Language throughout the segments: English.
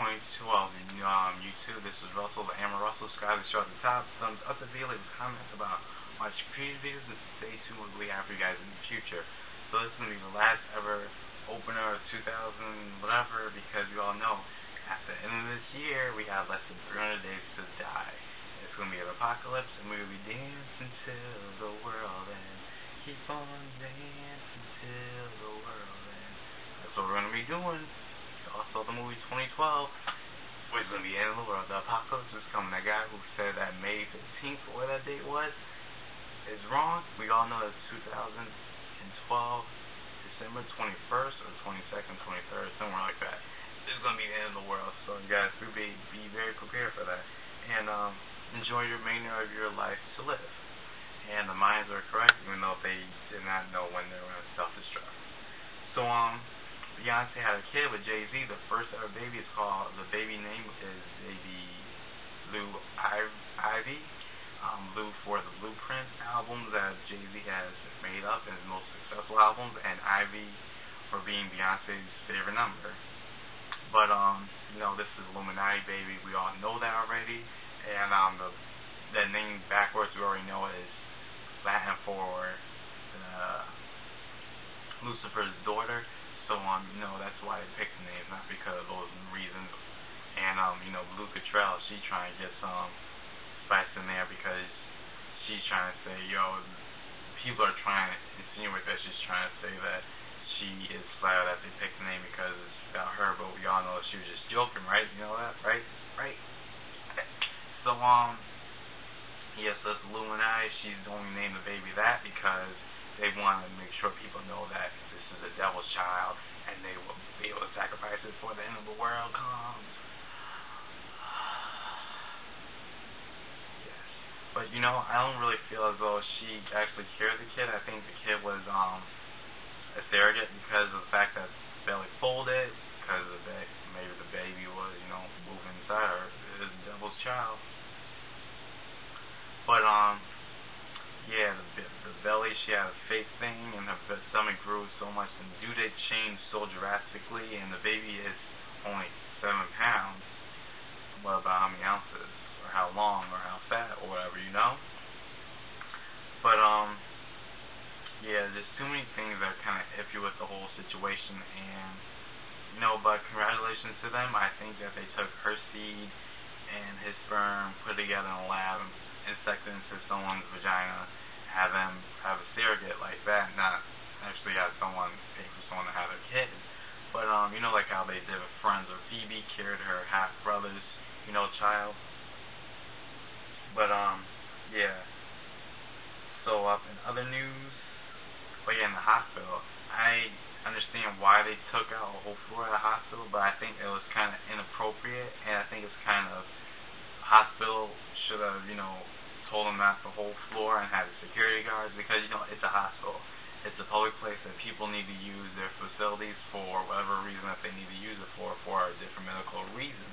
2012 YouTube. This is Russell, the AmbeRussell. Subscribe to the show at the top. Thumbs up the video, leave comments about my previous videos, and stay tuned with what we have for you guys in the future. So this is going to be the last ever opener of 2000 whatever, because you all know at the end of this year we have less than 300 days to die. It's going to be an apocalypse, and we're going to be dancing till the world ends. Keep on dancing till the world ends. That's what we're going to be doing. Also, the movie 2012, which is going to be the end of the world. The apocalypse is coming. That guy who said that May 15th, or whatever that date was, is wrong. We all know it's 2012, December 21st, or 22nd, 23rd, somewhere like that. This is going to be the end of the world. So, you guys, be very prepared for that. And enjoy the remainder of your life to live. And the Mayans are correct, even though they did not know when they were going to self-destruct. So, Beyonce had a kid with Jay-Z. The first ever baby is called, the baby name is baby Lou Ivy. Lou for the Blueprint albums that Jay-Z has made up in his most successful albums, and Ivy for being Beyonce's favorite number. But, this is Illuminati baby. We all know that already. And the name backwards we already know is Latin for Lucifer's daughter. So, that's why they picked the name, not because of those reasons. And, Blue Cottrell, she's trying to get some spice in there because she's trying to say, people are trying to insinuate that she's trying to say that she is flattered that they picked the name because it's about her, but we all know that she was just joking, right? You know that, right? Right? So, yes, that's Illuminati. She's only named the baby that because they want to make sure people know that this is the devil's child, and they will be able to sacrifice it before the end of the world comes. Yes. But, I don't really feel as though she actually cured the kid. I think the kid was a surrogate because of the fact that the belly folded, because maybe the baby was, moving inside her. It is the devil's child. But, the belly, she had a fake thing, and her stomach grew so much, and the due date changed so drastically, and the baby is only 7 pounds. What about how many ounces, or how long, or how fat, or whatever, But, there's too many things that kind of iffy with the whole situation, and, but congratulations to them. I think that they took her seed and his sperm, put it together in a lab, and insected into someone's vagina, have them have a surrogate like that, not actually have someone pay for someone to have a kid. But, like how they did with Friends, where Phoebe cured her half-brother's, child. But, So, in other news, in the hospital, I understand why they took out a whole floor of the hospital, but I think it was kind of inappropriate, and I think it's kind of, hospital should have, told them not the whole floor and had the security guards, because, it's a hospital. It's a public place that people need to use their facilities for whatever reason that they need to use it for different medical reasons.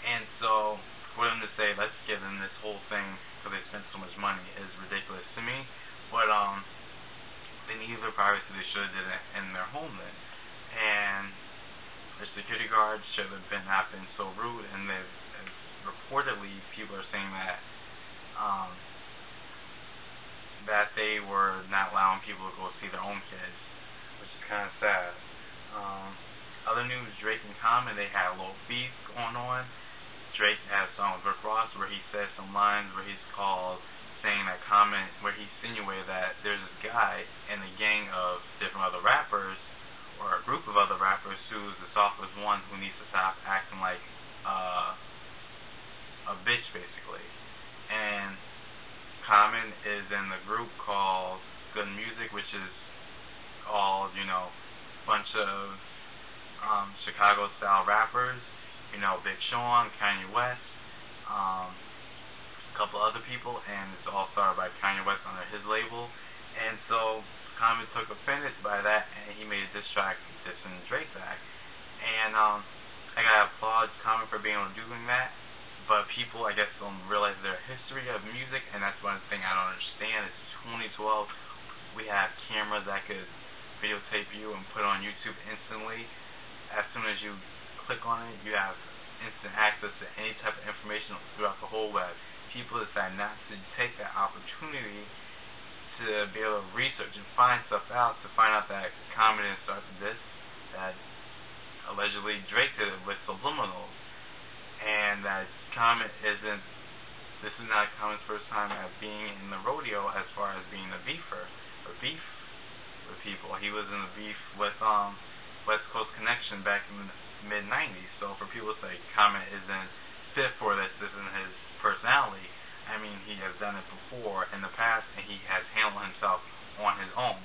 And so, for them to say, let's give them this whole thing because they spent so much money is ridiculous to me. But, they need their privacy. They should have did it in their home then. And the security guards should have not been so rude, and reportedly people are saying that that they were not allowing people to go see their own kids, which is kind of sad. Other news, Drake and Common, they had a little beef going on. Drake had a song with Rick Ross where he said some lines where he's saying that Common, where he insinuated that there's this guy in a gang of different other rappers, or a group of other rappers, who's the softest one who needs to stop acting like a bitch, basically. And Common is in the group called Good Music, which is all, bunch of Chicago-style rappers, Big Sean, Kanye West, a couple other people, and it's all started by Kanye West under his label. And so Common took offense by that, and he made a diss track dissing Drake back. And I gotta applaud Common for being able to doing that. But people, I guess, don't realize their history of music, and that's one thing I don't understand. It's 2012. We have cameras that could videotape you and put it on YouTube instantly. As soon as you click on it, you have instant access to any type of information throughout the whole web. People decide not to take that opportunity to be able to research and find stuff out, to find out that Common didn't start this, that allegedly Drake did it with subliminals, and that Common isn't, this is not Common's first time at being in the rodeo as far as being a beefer, or beef with people. He was in a beef with West Coast Connection back in the mid-90s, so for people to say Common isn't fit for this isn't his personality, I mean, he has done it before in the past, and he has handled himself on his own.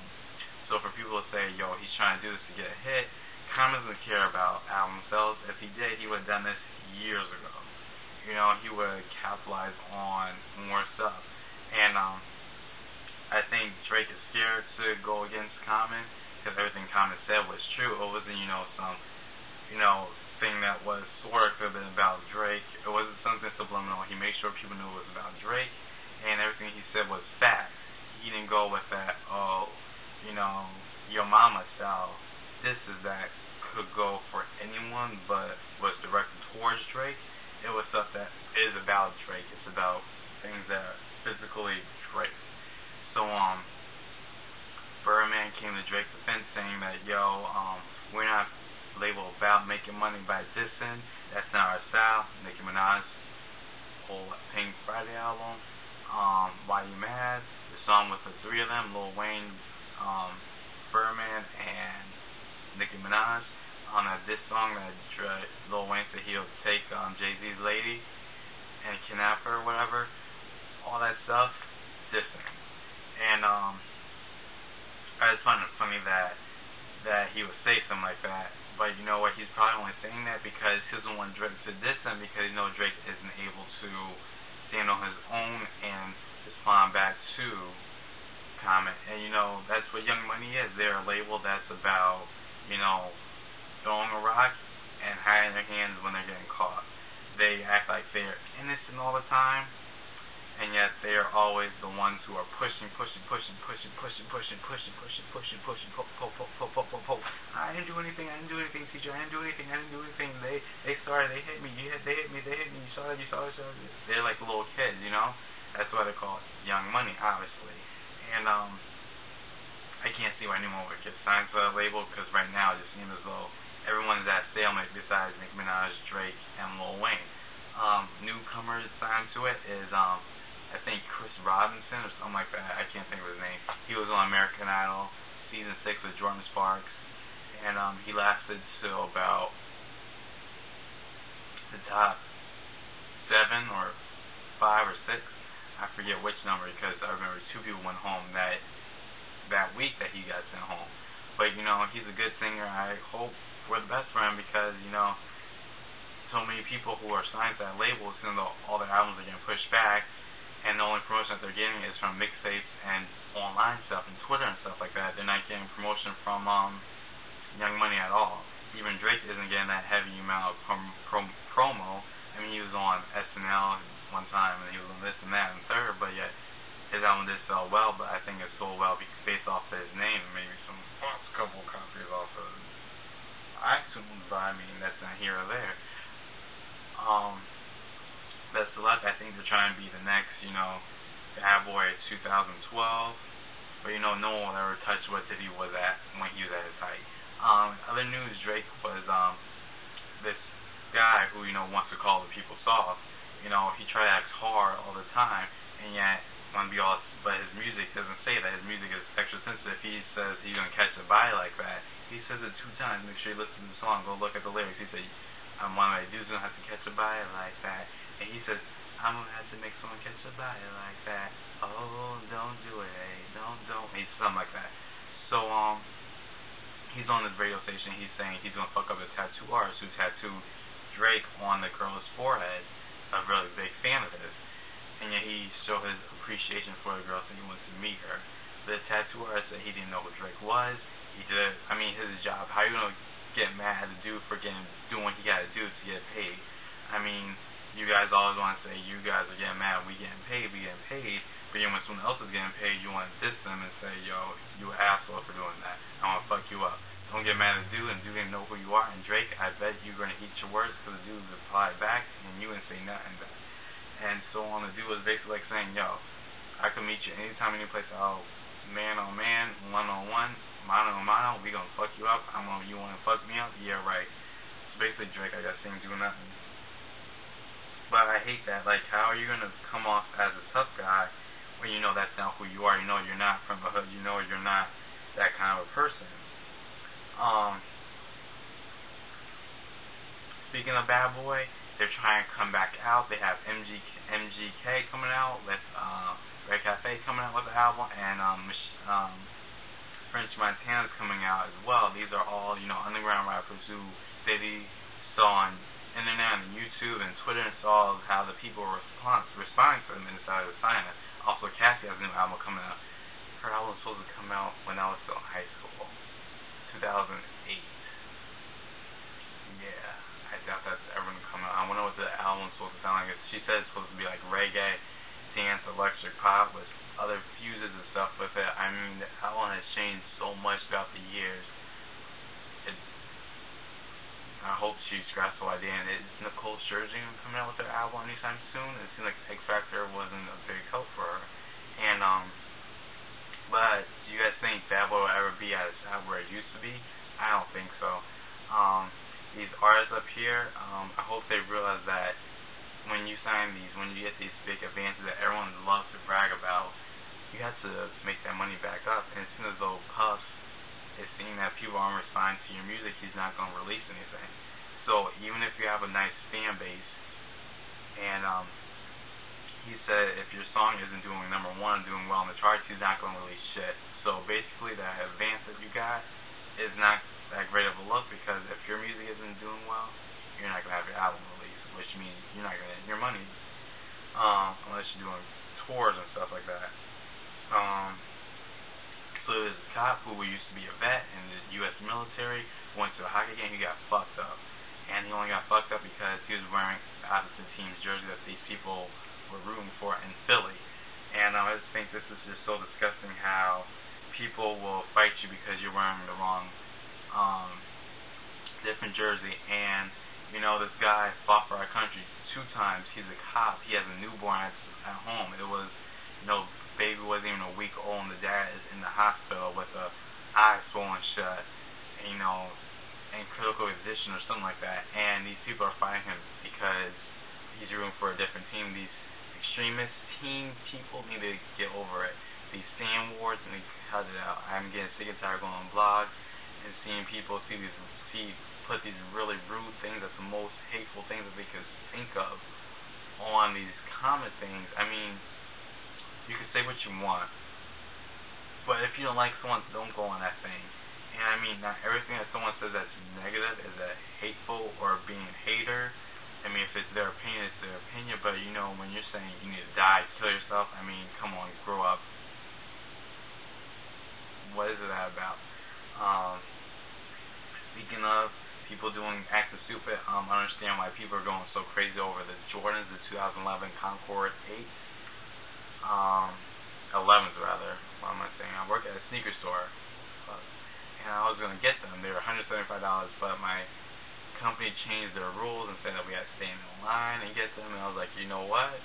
So for people to say, yo, he's trying to do this to get a hit, Common doesn't care about album sales. If he did, he would have done this years ago. You know, he would capitalize on more stuff. And I think Drake is scared to go against Common, because everything Common said was true. It wasn't, some, thing that was sort of could have been about Drake. It wasn't something subliminal. He made sure people knew it was about Drake, and everything he said was fact. He didn't go with that, your mama style. This is that could go for anyone, but was directed towards Drake. It was stuff that is about Drake. It's about things that are physically Drake. So, Birdman came to Drake's defense saying that, we're not label about making money by dissing. That's not our style. Nicki Minaj, whole Pink Friday album, Why You Mad, the song with the three of them, Lil Wayne, Birdman, and Nicki Minaj, on a diss song that Lil Wayne said he'll take Jay-Z's lady and kidnap her or whatever. All that stuff, dissing. And I just find it funny that he would say something like that. But you know what, he's probably only saying that because he doesn't want Drake to diss him, because Drake isn't able to stand on his own and respond back to Common. And that's what Young Money is. They're a label that's about, throwing a rock and hiding their hands when they're getting caught. They act like they're innocent all the time, and yet they are always the ones who are pushing. I didn't do anything, teacher. I didn't do anything. They started. They hit me. They hit me. You saw that. They're like little kids, That's why they call it Young Money, obviously. And I can't see why anyone would get signed to that label, because right now it just seems as though everyone's at stalemate besides Nicki Minaj, Drake, and Lil Wayne. Newcomers signed to it is I think Chris Robinson or something like that. I can't think of his name. He was on American Idol season 6 with Jordan Sparks, and he lasted till about the top 7 or 5 or 6. I forget which number, because I remember 2 people went home that week that he got sent home. But he's a good singer. I hope for the best for him, because so many people who are signed to that label, even though all their albums are getting pushed back, and the only promotion that they're getting is from mixtapes and online stuff and Twitter and stuff like that. They're not getting promotion from Young Money at all. Even Drake isn't getting that heavy amount of promo. I mean, he was on SNL one time, and he was on this and that and third, but yet his album did sell well. But I think it sold well based off of his name, and maybe some couple copies off of iTunes, but I mean, that's not here or there. Best of luck. I think they're trying to be the next, Bad Boy 2012. But no one will ever touch what he was at when he was at his height. Other news, Drake was this guy who wants to call the people soft. He tries to act hard all the time, and yet want to be all. But his music doesn't say that. His music is extra sensitive. He says he's gonna catch a body like that. He says it 2 times. Make sure you listen to the song. Go look at the lyrics. He said, one of my dudes gonna have to catch a body like that. And he says, I'm gonna have to make someone catch a body like that. Oh, don't do it, hey, don't. He's something like that. So, he's on this radio station. He's saying he's gonna fuck up a tattoo artist who tattooed Drake on the girl's forehead. A really big fan of his. And yet he showed his appreciation for the girl, so he wants to meet her. The tattoo artist said he didn't know who Drake was. He did, his job. How are you gonna get mad at the dude for doing what he gotta do to get paid? I mean, you guys always want to say you guys are getting mad, we getting paid, but when someone else is getting paid, you want to diss them and say, yo, you an asshole for doing that. I want to fuck you up. don't get mad at Dude, and Dude didn't know who you are. And Drake, I bet you're gonna eat your words because the Dude replied back, and you didn't say nothing back. And so on, the Dude was basically like saying, yo, I can meet you anytime, any place. I'll man on man, one on one, mano on mano. We gonna fuck you up. You wanna fuck me up? Yeah, right. So basically, Drake, I got seen do nothing. But I hate that. Like, how are you gonna come off as a tough guy when you know that's not who you are? You know you're not from the hood. You know you're not that kind of a person. Speaking of Bad Boy, they're trying to come back out. They have MGK coming out with Red Cafe coming out with the album, and French Montana's coming out as well. These are all, underground rappers who Diddy saw on internet and YouTube and Twitter and saw how the people were responding to them and decided to sign it. Also, Cassie has a new album coming out. Her album was supposed to come out when I was still in high school, 2008. Yeah, I doubt that's ever going to come out. I wonder what the album's supposed to sound like. She said it's supposed to be like reggae, dance, electric pop with other fuses and stuff with it. I mean, the album has changed so much throughout the years. I hope she scraps the idea. And is Nicole Scherzinger coming out with her album anytime soon? It seemed like X Factor wasn't a big help for her. And but do you guys think Bad Boy will ever be at its top where it used to be? I don't think so. These artists up here, I hope they realize that when you sign these, when you get these big advances that everyone loves to brag about, you have to make that money back up. And as soon as though Puff is seeing that people aren't responding to your music, he's not going to release anything. So even if you have a nice fan base, and he said if your song isn't doing number one, doing well in the charts, he's not going to release shit. So basically that advance that you got is not that great of a look, because if your music isn't doing well, you're not going to have your album released, which means you're not going to get your money, unless you're doing tours and stuff like that. So there's a cop who used to be a vet in the U.S. military, went to a hockey game, he got fucked up. And he only got fucked up because he was wearing the opposite team's jersey that these people were rooting for in Philly. And I just think this is just so disgusting how people will fight you because you're wearing the wrong different jersey. And this guy fought for our country 2 times. He's a cop. He has a newborn at home. It was baby wasn't even a week old, and the dad is in the hospital with a eye swollen shut, in critical condition or something like that. And these people are fighting him because he's rooting for a different team. These extremist team people need to get over it. These fan wars, and they cut it out. I'm getting sick and tired of going on blogs and seeing people put these really rude things, that's the most hateful things that they could think of, on these comment things. I mean, you can say what you want, but if you don't like someone, don't go on that thing. And I mean, not everything that someone says that's negative is that hateful or being a hater. I mean, if it's their opinion, it's their opinion. But when you're saying you need to die, kill yourself, I mean, come on, grow up. What is that about? Speaking of people acting stupid, I understand why people are going so crazy over the Jordans, the 2011 Concord 8s. 11s rather. What am I saying? I work at a sneaker store, and I was gonna get them. They were $175, but my company changed their rules and said that we had to stay in line and get them. And I was like, you know what?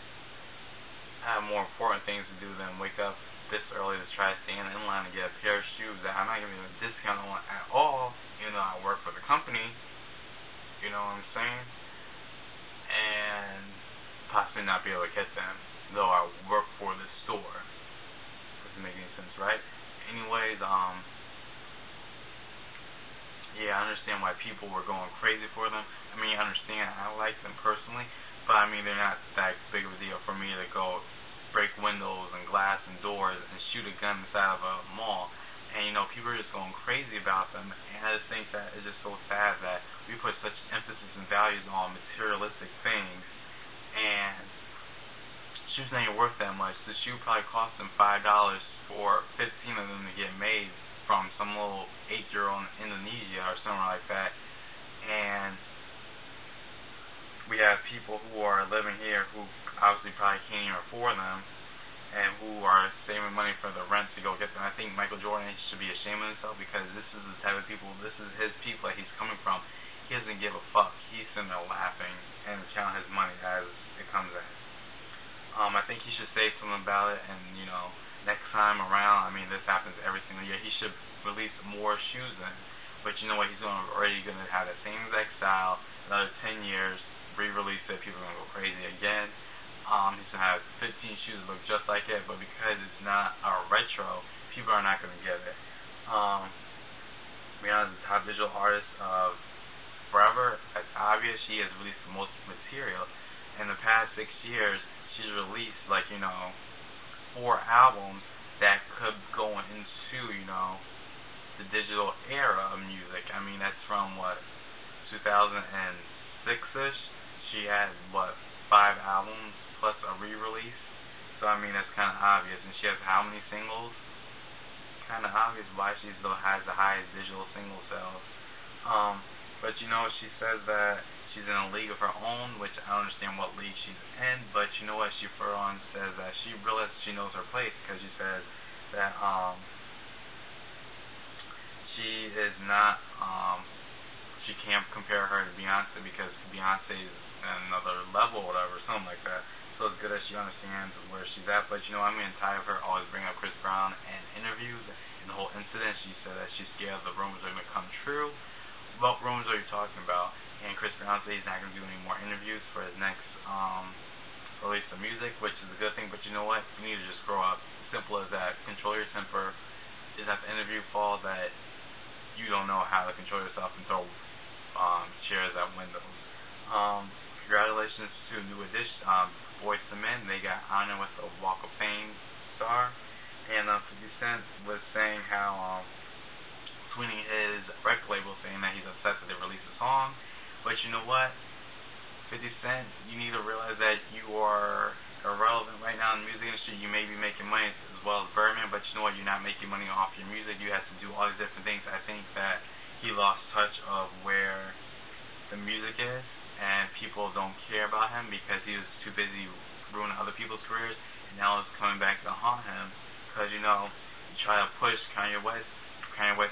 I have more important things to do than wake up this early to try to stand in line and get a pair of shoes that I'm not giving a discount on at all, even though I work for the company. You know what I'm saying? And possibly not be able to get them, though I work for the store. Doesn't make any sense, right? Anyways, yeah, I understand why people were going crazy for them. I mean, I understand, I like them personally, but I mean, they're not that big of a deal for me to go break windows and glass and doors and shoot a gun inside of a mall. And people are just going crazy about them, and I just think that it's just so sad that we put such emphasis and values on materialistic things, and shoes ain't worth that much. The shoe probably cost them $5 for 15 of them to get made from some little 8-year-old in Indonesia or somewhere like that. And we have people who are living here who obviously probably can't even afford them, and who are saving money for the rent to go get them. I think Michael Jordan should be ashamed of himself because this is the type of people, this is his people that he's coming from. He doesn't give a fuck. He's sitting there laughing and counting his money as it comes in. I think he should say something about it, and next time around, I mean, this happens every single year. He should release more shoes then. But you know what? He's already going to have the same exact style. Another 10 years, re-release it. People are going to go crazy again. He's going to have 15 shoes that look just like it, but because it's not a retro, people are not going to get it. Rihanna is the top digital artist of forever. That's obvious. She has released the most material. In the past 6 years, she's released 4 albums that could go into, the digital era of music. I mean, that's from 2006-ish. She had 5 albums plus a re-release. So I mean, that's kind of obvious. And she has how many singles? Kind of obvious why she still has the highest digital single sales. But she says that she's in a league of her own, which I don't understand what league she's in. But you know what? She further on says that she realizes she knows her place because she says that she is not she can't compare her to Beyonce because Beyonce is at another level or whatever, something like that. So it's good that she understands where she's at. But I'm getting tired of her always bringing up Chris Brown in interviews and the whole incident. She said that she's scared the rumors are going to come true. What rumors are you talking about? And Chris Brown said he's not going to do any more interviews for his next release of music, which is a good thing. But you know what? You need to just grow up. Simple as that. Control your temper. Is that the interview fall that you don't know how to control yourself and throw chairs at windows. Congratulations to New Edition, Boyz II Men. They got honored with the Walk of Fame star. And 50 Cent was saying how tweeting his record label saying that he's upset that they released a song. But you know what? 50 Cent, you need to realize that you are irrelevant right now in the music industry. You may be making money as well as Birdman, but you know what? You're not making money off your music. You have to do all these different things. I think that he lost touch of where the music is, and people don't care about him because he was too busy ruining other people's careers, and now it's coming back to haunt him because you try to push Kanye West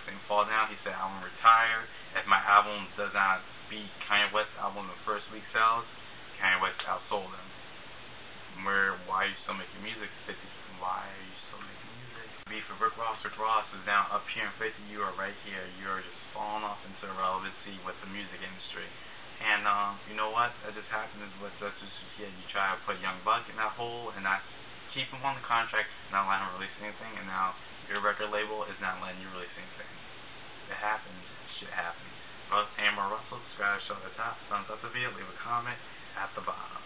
didn't fall down. He said, I'm going to retire. If my album does not beat Kanye West's album in the first week sales, Kanye West outsold him. Why are you still making music? 50? Why are you still making music? Beef with Rick Ross. Rick Ross is now up here in 50. You are right here. You are just falling off into irrelevancy with the music industry. And you know what? That just happens with us. You try to put Young Buck in that hole and not keep him on the contract, not let him release anything, and now your record label is not letting you release anything. It happens. Shit happens. AmbeRussell, subscribe, show at the top, thumbs up the video, leave a comment at the bottom.